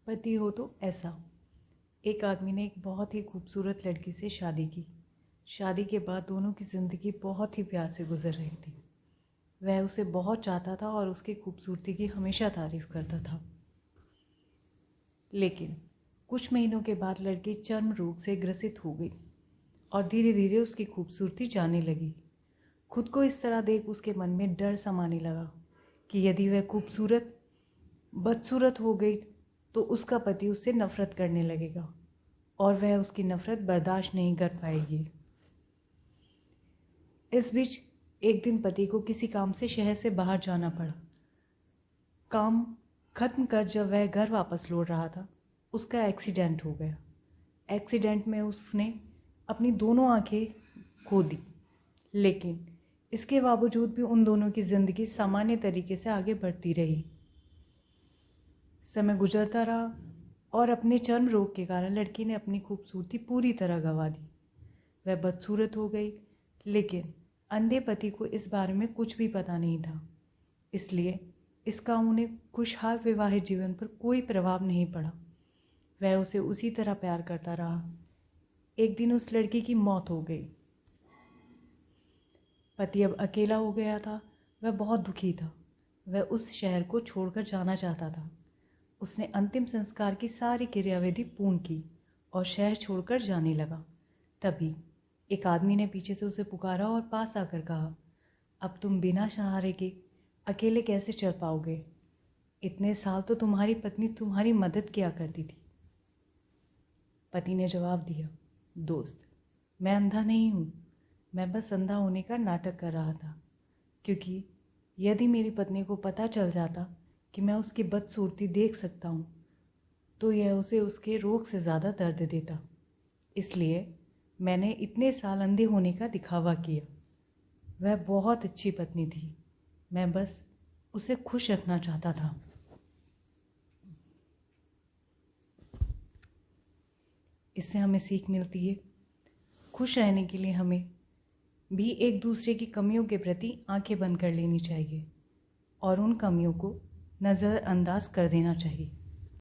पति हो तो ऐसा। एक आदमी ने एक बहुत ही खूबसूरत लड़की से शादी की। शादी के बाद दोनों की ज़िंदगी बहुत ही प्यार से गुजर रही थी। वह उसे बहुत चाहता था और उसकी खूबसूरती की हमेशा तारीफ़ करता था। लेकिन कुछ महीनों के बाद लड़की चर्म रोग से ग्रसित हो गई और धीरे धीरे उसकी खूबसूरती जाने लगी। खुद को इस तरह देख उसके मन में डर समाने लगा कि यदि वह बदसूरत हो गई तो उसका पति उससे नफरत करने लगेगा और वह उसकी नफरत बर्दाश्त नहीं कर पाएगी। इस बीच एक दिन पति को किसी काम से शहर से बाहर जाना पड़ा। काम खत्म कर जब वह घर वापस लौट रहा था, उसका एक्सीडेंट हो गया। एक्सीडेंट में उसने अपनी दोनों आंखें खो दी, लेकिन इसके बावजूद भी उन दोनों की ज़िंदगी सामान्य तरीके से आगे बढ़ती रही। समय गुजरता रहा और अपने चर्म रोग के कारण लड़की ने अपनी खूबसूरती पूरी तरह गंवा दी। वह बदसूरत हो गई, लेकिन अंधे पति को इस बारे में कुछ भी पता नहीं था, इसलिए इसका उन्हें खुशहाल वैवाहिक जीवन पर कोई प्रभाव नहीं पड़ा। वह उसे उसी तरह प्यार करता रहा। एक दिन उस लड़की की मौत हो गई। पति अब अकेला हो गया था। वह बहुत दुखी था। वह उस शहर को छोड़कर जाना चाहता था। उसने अंतिम संस्कार की सारी क्रियाविधि पूर्ण की और शहर छोड़कर जाने लगा। तभी एक आदमी ने पीछे से उसे पुकारा और पास आकर कहा, अब तुम बिना सहारे के अकेले कैसे चल पाओगे? इतने साल तो तुम्हारी पत्नी तुम्हारी मदद किया करती थी। पति ने जवाब दिया, दोस्त, मैं अंधा नहीं हूँ। मैं बस अंधा होने का नाटक कर रहा था, क्योंकि यदि मेरी पत्नी को पता चल जाता कि मैं उसकी बदसूरती देख सकता हूँ तो यह उसे उसके रोग से ज़्यादा दर्द देता। इसलिए मैंने इतने साल अंधे होने का दिखावा किया। वह बहुत अच्छी पत्नी थी। मैं बस उसे खुश रखना चाहता था। इससे हमें सीख मिलती है, खुश रहने के लिए हमें भी एक दूसरे की कमियों के प्रति आंखें बंद कर लेनी चाहिए और उन कमियों को नज़रअंदाज कर देना चाहिए।